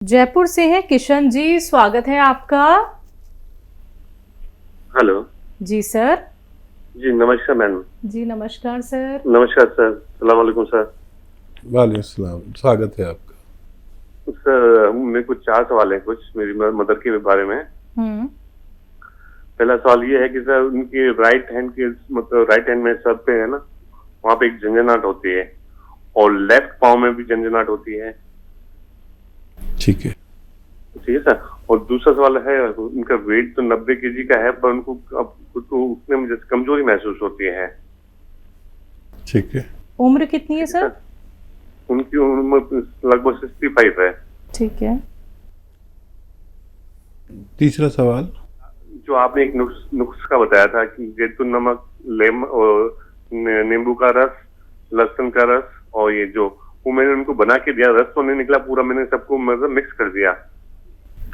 जयपुर से है किशन जी, स्वागत है आपका। हेलो जी सर। जी नमस्कार मैम। जी नमस्कार सर। नमस्कार सर, सलाम वालेकुम सर। वालेकुम सलाम, स्वागत है आपका। सर मेरे को 4 सवाल हैं कुछ मेरी मदर के बारे में। पहला सवाल ये है कि सर उनकी राइट हैंड के मतलब राइट हैंड में सर पे है ना, वहाँ पे एक झंझनाहट होती है और लेफ्ट पाँव में भी झंझनाहट होती है। ठीक है। ठीक है सर। और दूसरा सवाल है, उनका वेट तो 90 केजी का है पर उनको अब खुद को उठने में जैसे कमजोरी महसूस होती है। ठीक है। उम्र कितनी है सर? उनकी उम्र लगभग 65 है। ठीक है। तीसरा सवाल, जो आपने एक नुस्खा बताया था कि जैतून नमक, नींबू का रस, लहसुन का रस और ये जो वो मैंने उनको बना के दिया, रस तो नहीं निकला पूरा, मैंने सबको मतलब मिक्स कर दिया।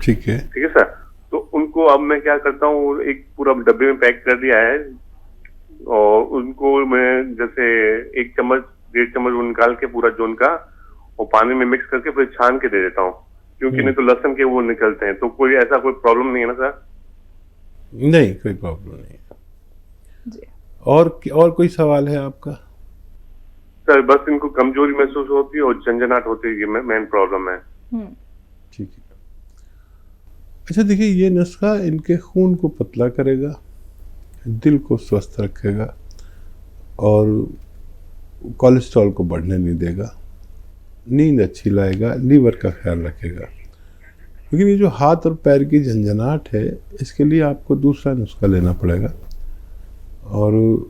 ठीक है। ठीक है सर। तो उनको अब मैं क्या करता हूँ, एक पूरा डब्बे में पैक कर दिया है और उनको मैं जैसे 1 चम्मच 1.5 चम्मच वो निकाल के पूरा जो उनका और पानी में मिक्स करके फिर छान के दे देता हूँ, क्योंकि नहीं तो लहसुन के वो निकलते हैं। तो कोई ऐसा कोई प्रॉब्लम नहीं है ना सर? नहीं, कोई प्रॉब्लम नहीं जी। और कोई सवाल है आपका? सर बस इनको कमजोरी महसूस होती है और झंझनाहट होती है, ये मेन प्रॉब्लम है। ठीक है। अच्छा देखिए, ये नुस्खा इनके खून को पतला करेगा, दिल को स्वस्थ रखेगा और कोलेस्ट्रॉल को बढ़ने नहीं देगा, नींद अच्छी लाएगा, लीवर का ख्याल रखेगा। लेकिन ये जो हाथ और पैर की झंझनाहट है, इसके लिए आपको दूसरा नुस्खा लेना पड़ेगा। और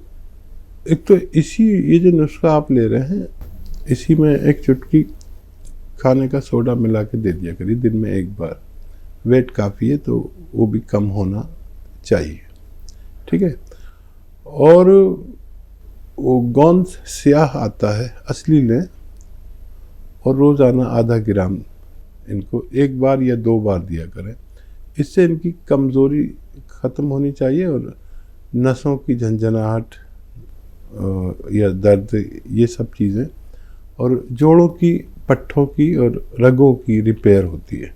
एक तो ये जो नुस्खा आप ले रहे हैं, इसी में 1 चुटकी खाने का सोडा मिला के दे दिया करिए दिन में 1 बार। वेट काफ़ी है तो वो भी कम होना चाहिए। ठीक है। और वो गोंद स्याह आता है, असली लें और रोज़ाना आधा ग्राम इनको 1 बार या 2 बार दिया करें। इससे इनकी कमज़ोरी ख़त्म होनी चाहिए और नसों की झंझनाहट या दर्द, ये सब चीज़ें, और जोड़ों की, पट्ठों की और रगों की रिपेयर होती है।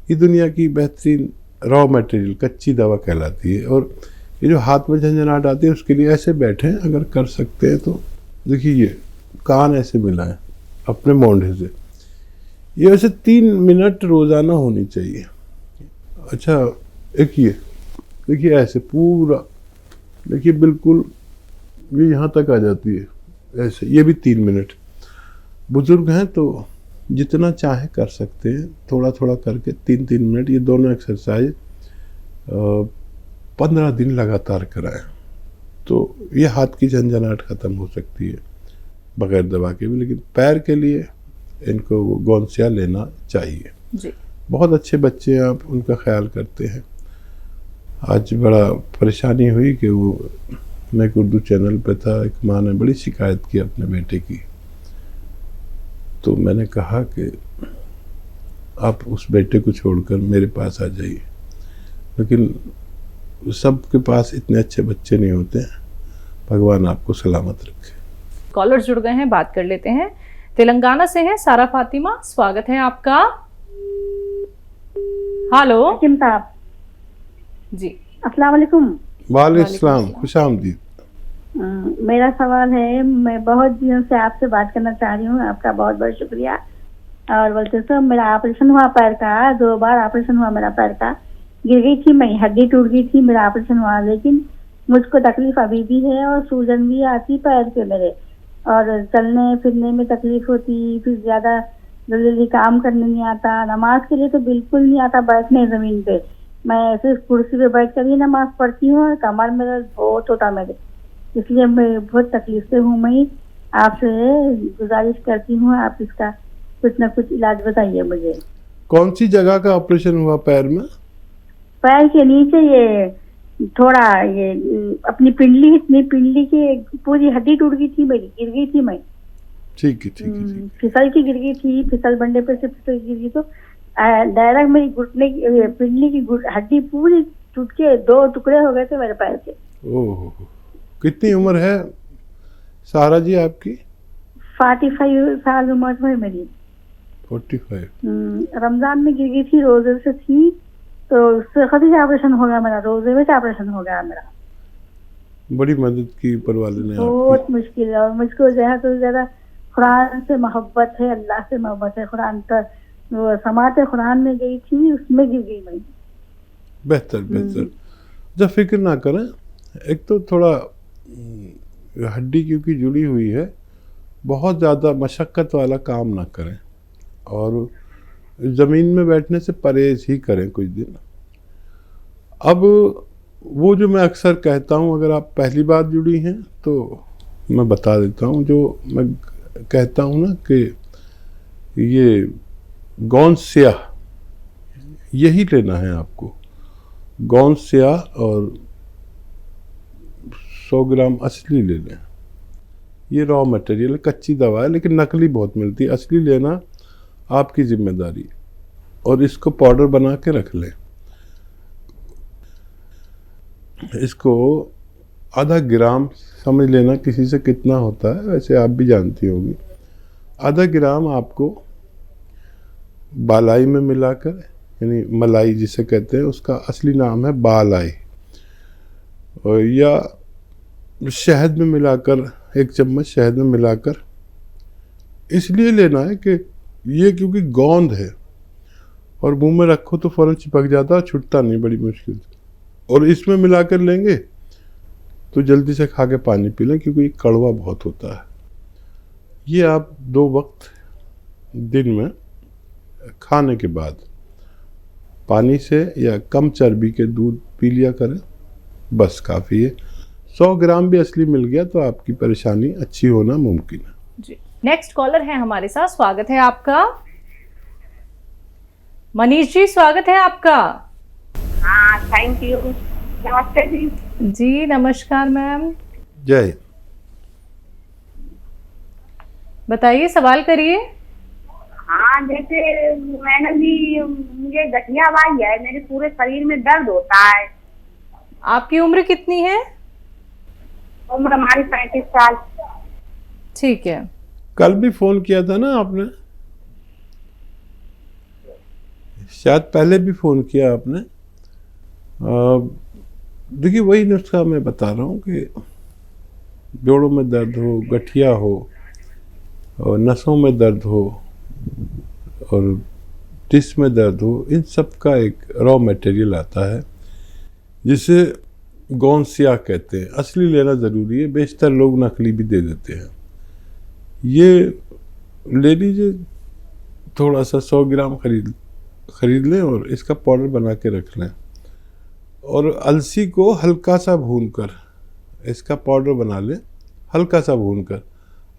ये दुनिया की बेहतरीन रॉ मटेरियल, कच्ची दवा कहलाती है। और ये जो हाथ में झंझनाहट आती है, उसके लिए ऐसे बैठें, अगर कर सकते हैं तो। देखिए ये कान ऐसे मिलाएं अपने मोंढे से, ये वैसे 3 मिनट रोज़ाना होनी चाहिए। अच्छा, एक ये देखिए ऐसे पूरा, देखिए बिल्कुल ये यहाँ तक आ जाती है ऐसे, ये भी 3 मिनट। बुजुर्ग हैं तो जितना चाहे कर सकते हैं, थोड़ा थोड़ा करके 3-3 मिनट ये दोनों एक्सरसाइज 15 दिन लगातार कराएं तो ये हाथ की झंझनाहट ख़त्म हो सकती है बगैर दवा के भी। लेकिन पैर के लिए इनको गोंसिया लेना चाहिए जी। बहुत अच्छे बच्चे हैं आप, उनका ख्याल करते हैं। आज बड़ा परेशानी हुई कि वो, मैं एक उर्दू चैनल पे था, एक माँ ने बड़ी शिकायत की अपने बेटे की। तो मैंने कहा कि आप उस बेटे को छोड़कर मेरे पास आ जाइए। लेकिन सबके पास इतने अच्छे बच्चे नहीं होते हैं, भगवान आपको सलामत रखे। कॉलर जुड़ गए हैं, बात कर लेते हैं। तेलंगाना से है सारा फातिमा, स्वागत है आपका। हेलो जी। अस्सलाम वालेकुम। वालेकुम सलाम, खुशामदीद। मेरा सवाल है, मैं बहुत दिनों से आपसे बात करना चाह रही हूँ, आपका बहुत बहुत शुक्रिया। और बोलते तो मेरा ऑपरेशन हुआ पैर का, 2 बार ऑपरेशन हुआ मेरा पैर का। गिर गई थी मैं, हड्डी टूट गई थी, मेरा ऑपरेशन हुआ। लेकिन मुझको तकलीफ अभी भी है और सूजन भी आती पैर पे मेरे, और चलने फिरने में तकलीफ होती, फिर ज्यादा जल्दी काम करने नहीं आता। नमाज के लिए तो बिल्कुल नहीं आता बैठने जमीन पे, मैं सिर्फ कुर्सी पे बैठ कर ही नमाज पढ़ती हूँ और कमर में दर्द बहुत होता मेरे, इसलिए मैं बहुत तकलीफ से हूँ। मैं आपसे गुजारिश करती हूँ, आप इसका कुछ न कुछ इलाज बताइए मुझे। कौन सी जगह का ऑपरेशन हुआ पैर में? पैर के नीचे, ये थोड़ा ये अपनी पिंडली, इतनी पिंडली की पूरी हड्डी टूट गई थी मेरी, गिर गई थी मैं। ठीक है, ठीक है। फिसल की गिर गई थी, फिसल बंडे पे से फिसल गिर गई, तो डायरेक्ट मेरी घुटने की पिंडली की हड्डी पूरी टूट के 2 टुकड़े हो गए थे मेरे पैर के। ओह, कितनी उम्र है सारा जी आपकी? 45 साल उम्र है मेरी। 45। रमजान में गिर गई थी, रोजे से थी, तो उससे कभी ऑपरेशन हो गया मेरा, रोजे में ऑपरेशन हो गया मेरा। बड़ी मदद की ऊपर वाले ने बहुत आपकी। मुश्किल है, और मुझको ज्यादा से ज्यादा कुरान से मोहब्बत है, अल्लाह से मोहब्बत है। कुरान का वो समात कुरान में गई थी, उसमें गिर गई मैं। बेहतर बेहतर। जब फिक्र ना करें, एक तो थोड़ा हड्डी क्योंकि जुड़ी हुई है, बहुत ज़्यादा मशक्क़त वाला काम ना करें और ज़मीन में बैठने से परहेज ही करें कुछ दिन। अब वो जो मैं अक्सर कहता हूँ, अगर आप पहली बार जुड़ी हैं तो मैं बता देता हूँ, जो मैं कहता हूँ ना कि ये गोंद स्याह यही लेना है आपको। गोंद स्याह और 100 ग्राम असली ले लें। ये रॉ मटेरियल है, कच्ची दवा है, लेकिन नकली बहुत मिलती है। असली लेना आपकी जिम्मेदारी है। और इसको पाउडर बना के रख लें। इसको आधा ग्राम समझ लेना, किसी से कितना होता है वैसे आप भी जानती होगी। आधा ग्राम आपको बालाई में मिलाकर, यानी मलाई जिसे कहते हैं, उसका असली नाम है बालाई, और या शहद में मिलाकर, 1 चम्मच शहद में मिलाकर। इसलिए लेना है कि ये क्योंकि गोंद है और मुंह में रखो तो फ़ौरन चिपक जाता है, छूटता नहीं बड़ी मुश्किल से। और इसमें मिलाकर लेंगे तो जल्दी से खा के पानी पी लें, क्योंकि कड़वा बहुत होता है। ये आप 2 वक्त दिन में खाने के बाद पानी से या कम चर्बी के दूध पी लिया करें, बस काफ़ी है। 100 ग्राम भी असली मिल गया तो आपकी परेशानी अच्छी होना मुमकिन है जी। नेक्स्ट कॉलर है हमारे साथ, स्वागत है आपका। मनीष जी, स्वागत है आपका। हाँ, थैंक यू। नमस्ते जी। जी नमस्कार मैम, जय। बताइए, सवाल करिए। हाँ, जैसे मैंने भी, मुझे गठिया बाई है, मेरे पूरे शरीर में दर्द होता है। आपकी उम्र कितनी है? उम्र हमारी 35 साल। ठीक है। कल भी फ़ोन किया था ना आपने, शायद पहले भी फ़ोन किया आपने। देखिए वही नुस्खा मैं बता रहा हूँ कि जोड़ों में दर्द हो, गठिया हो, और नसों में दर्द हो, और डिस्क में दर्द हो, इन सब का एक रॉ मटेरियल आता है जिसे गोंद स्याह कहते हैं। असली लेना ज़रूरी है, बेशतर लोग नकली भी दे देते हैं। ये ले लीजिए, थोड़ा सा 100 ग्राम खरीद लें और इसका पाउडर बना के रख लें। और अलसी को हल्का सा भूनकर इसका पाउडर बना लें, हल्का सा भूनकर।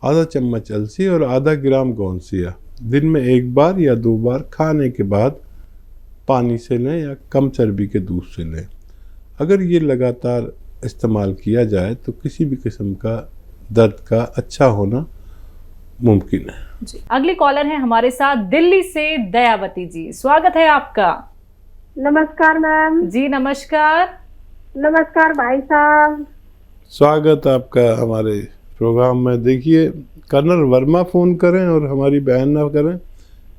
आधा चम्मच अलसी और आधा ग्राम गोंद स्याह दिन में 1 बार या 2 बार खाने के बाद पानी से लें या कम चर्बी के दूध से लें। अगर ये लगातार इस्तेमाल किया जाए तो किसी भी किस्म का दर्द का अच्छा होना मुमकिन है जी। अगली कॉलर है हमारे साथ दिल्ली से दयावती जी, स्वागत है आपका। नमस्कार मैम। जी नमस्कार। नमस्कार भाई साहब। स्वागत आपका हमारे प्रोग्राम में। देखिए, कर्नल वर्मा फ़ोन करें और हमारी बहन ना करें,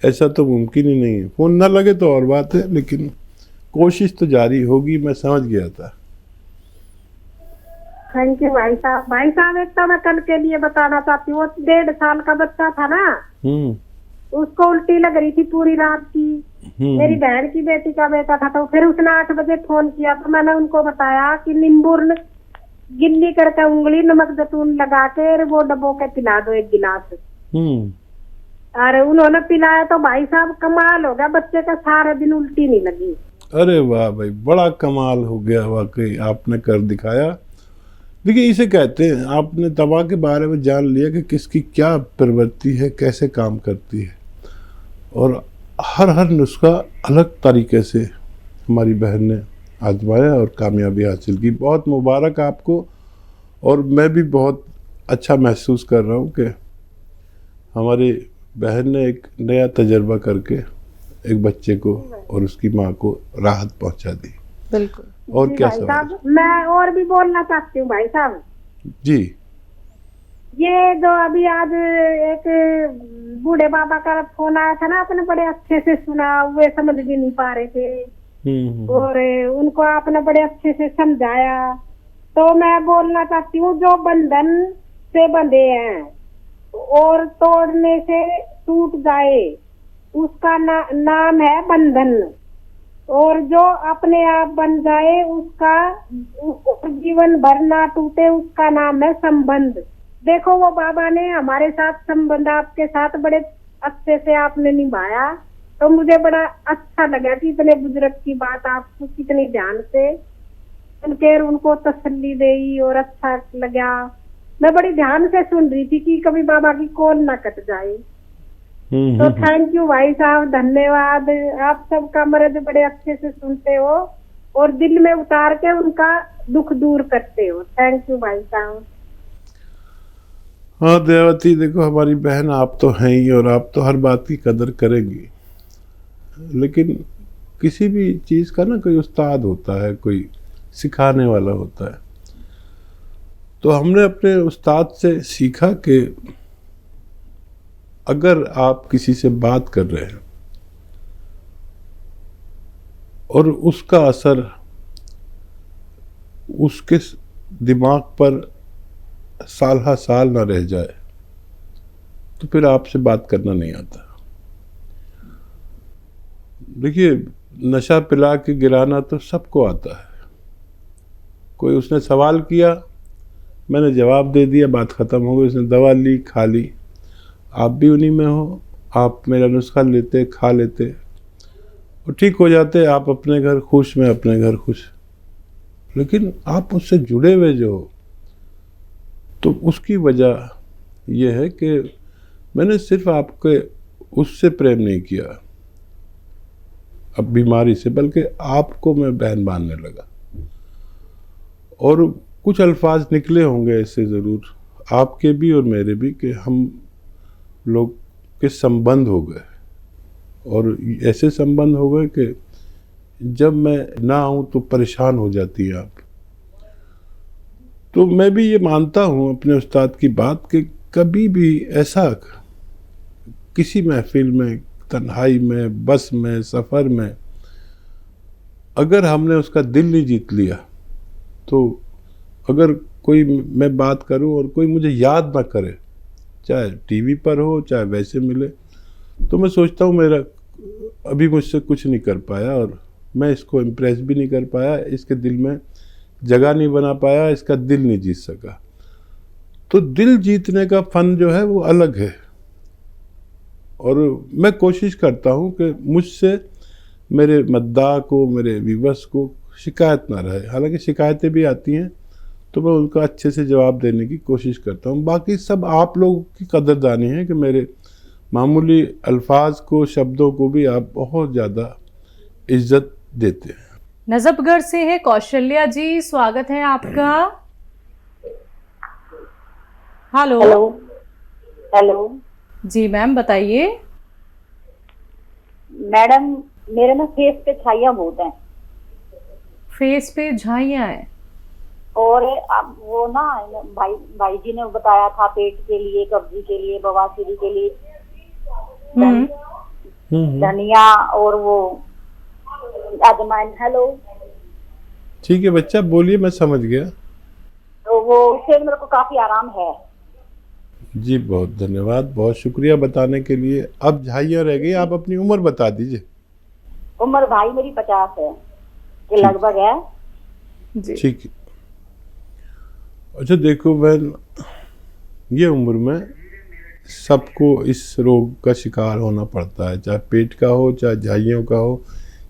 ऐसा तो मुमकिन ही नहीं है। फ़ोन ना लगे तो और बात है, लेकिन कोशिश तो जारी होगी, मैं समझ गया था। थैंक यू भाई साहब। भाई साहब, एक तो मैं कल के लिए बताना चाहती हूँ, 1.5 साल का बच्चा था ना, उसको उल्टी लग रही थी पूरी रात की। मेरी बहन की बेटी का बेटा था, तो फिर उसने 8 बजे फोन किया, तो मैंने उनको बताया कि नींबू गिल्ली करके उंगली नमक जैतून लगा के वो डबो के पिला दो 1 गिलास। अरे उन्होंने पिलाया तो भाई साहब कमाल हो गया, बच्चे का सारे दिन उल्टी नहीं लगी। अरे वाह भाई, बड़ा कमाल हो गया, वाकई आपने कर दिखाया। देखिए, इसे कहते हैं, आपने दवा के बारे में जान लिया कि किसकी क्या प्रवृत्ति है, कैसे काम करती है, और हर नुस्खा अलग तरीके से हमारी बहन ने आजमाया और कामयाबी हासिल की। बहुत मुबारक आपको। और मैं भी बहुत अच्छा महसूस कर रहा हूँ कि हमारी बहन ने एक नया तजर्बा करके एक बच्चे को और उसकी माँ को राहत पहुँचा दी। बिल्कुल। और क्या भाई सवाल? साहब, मैं और भी बोलना चाहती हूँ भाई साहब जी। ये जो अभी आज एक बूढ़े बाबा का फोन आया था ना, आपने बड़े अच्छे से सुना, वे समझ भी नहीं पा रहे थे और उनको आपने बड़े अच्छे से समझाया। तो मैं बोलना चाहती हूँ, जो बंधन से बंधे हैं और तोड़ने से टूट जाए उसका नाम है बंधन, और जो अपने आप बन जाए उसका जीवन भर ना टूटे उसका नाम है संबंध। देखो वो बाबा ने हमारे साथ संबंध आपके साथ बड़े अच्छे से आपने निभाया, तो मुझे बड़ा अच्छा लगा कि इतने बुजुर्ग की बात आपको कितनी ध्यान से सुनकर उनको तसल्ली दी और अच्छा लगा। मैं बड़ी ध्यान से सुन रही थी कि कभी बाबा की कॉल ना कट जाए। तो थैंक यू भाई साहब, धन्यवाद। आप सबका मर्द बड़े अच्छे से सुनते हो और दिल में उतार के उनका दुख दूर करते हो। थैंक यू भाई साहब। हाँ दयावती, देखो हमारी बहन आप तो हैं ही और आप तो हर बात की कदर करेंगी, लेकिन किसी भी चीज़ का ना कोई उस्ताद होता है, कोई सिखाने वाला होता है। तो हमने अपने उस्ताद से सीखा कि अगर आप किसी से बात कर रहे हैं और उसका असर उसके दिमाग पर साल हा साल ना रह जाए, तो फिर आपसे बात करना नहीं आता। देखिए, नशा पिला के गिराना तो सबको आता है। कोई उसने सवाल किया, मैंने जवाब दे दिया, बात ख़त्म हो गई। उसने दवा ली, खा ली, आप भी उन्हीं में हो। आप मेरा नुस्खा लेते, खा लेते और ठीक हो जाते, आप अपने घर खुश, मैं अपने घर खुश। लेकिन आप उससे जुड़े हुए जो हो, तो उसकी वजह यह है कि मैंने सिर्फ आपके उससे प्रेम नहीं किया अब बीमारी से, बल्कि आपको मैं बहन मानने लगा। और कुछ अल्फाज निकले होंगे ऐसे ज़रूर, आपके भी और मेरे भी, कि हम लोग के संबंध हो गए, और ऐसे संबंध हो गए कि जब मैं ना आऊँ तो परेशान हो जाती है आप। तो मैं भी ये मानता हूँ अपने उस्ताद की बात कि कभी भी ऐसा किसी महफिल में, तन्हाई में, बस में, सफ़र में, अगर हमने उसका दिल नहीं जीत लिया, तो अगर कोई मैं बात करूं और कोई मुझे याद ना करे, चाहे टीवी पर हो चाहे वैसे मिले, तो मैं सोचता हूँ मेरा अभी मुझसे कुछ नहीं कर पाया और मैं इसको इम्प्रेस भी नहीं कर पाया, इसके दिल में जगह नहीं बना पाया, इसका दिल नहीं जीत सका। तो दिल जीतने का फन जो है वो अलग है, और मैं कोशिश करता हूँ कि मुझसे मेरे मद्दाह को, मेरे व्यूअर्स को शिकायत ना रहे। हालांकि शिकायतें भी आती हैं तो मैं उनका अच्छे से जवाब देने की कोशिश करता हूँ। बाकी सब आप लोगों की कदरदानी है कि मेरे मामूली अल्फाज को, शब्दों को भी आप बहुत ज़्यादा इज्जत देते हैं। नजफगढ़ से है कौशल्या जी, स्वागत है आपका। हेलो हेलो हेलो जी मैम, बताइए। मैडम, मेरे ना फेस पे छाइयाँ बहुत हैं। फेस पे झाइयाँ हैं? और अब वो ना भाई जी ने बताया था पेट के लिए, कब्जी के लिए, बवासीर के लिए धनिया और वो अजवाइन। हेलो, ठीक है बच्चा, बोलिए, मैं समझ गया। तो वो उससे मेरे को काफी आराम है। जी बहुत धन्यवाद, बहुत शुक्रिया बताने के लिए। अब झाइयाँ रह गई, आप अपनी उम्र बता दीजिए। उम्र भाई मेरी 50 है के लगभग है जी। ठीक है। अच्छा देखो बहन, ये उम्र में सबको इस रोग का शिकार होना पड़ता है, चाहे पेट का हो चाहे झाइयों का हो।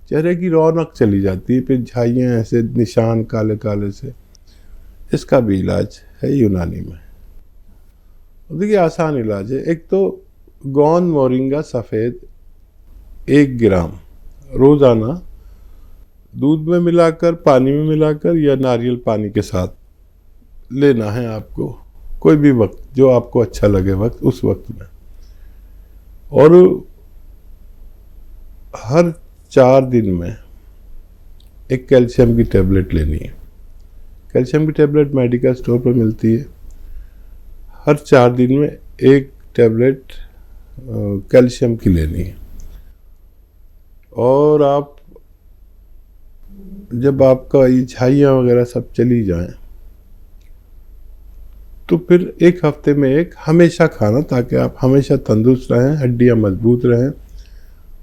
चेहरे की रौनक चली जाती है, फिर झाइयाँ ऐसे निशान काले काले से। इसका भी इलाज है यूनानी में। देखिए आसान इलाज है। एक तो गोंद मोरिंगा सफ़ेद 1 ग्राम रोज़ाना दूध में मिलाकर, पानी में मिलाकर या नारियल पानी के साथ लेना है आपको, कोई भी वक्त जो आपको अच्छा लगे वक्त, उस वक्त में। और हर 4 दिन में एक कैल्शियम की टेबलेट लेनी है। कैल्शियम की टेबलेट मेडिकल स्टोर पर मिलती है। हर 4 दिन में 1 टैबलेट कैल्शियम की लेनी है। और आप जब आपका ये झाइयाँ वगैरह सब चली जाएं तो फिर 1 हफ्ते में एक हमेशा खाना, ताकि आप हमेशा तंदुरुस्त रहें, हड्डियाँ मजबूत रहें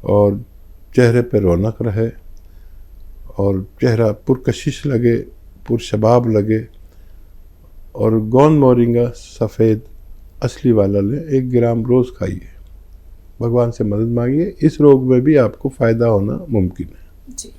और चेहरे पे रौनक रहे और चेहरा पुरकशिश लगे, पुरशबाब लगे। और गोंद मोरिंगा सफ़ेद असली वाला लें, 1 ग्राम रोज़ खाइए। भगवान से मदद मांगिए, इस रोग में भी आपको फ़ायदा होना मुमकिन है। जी।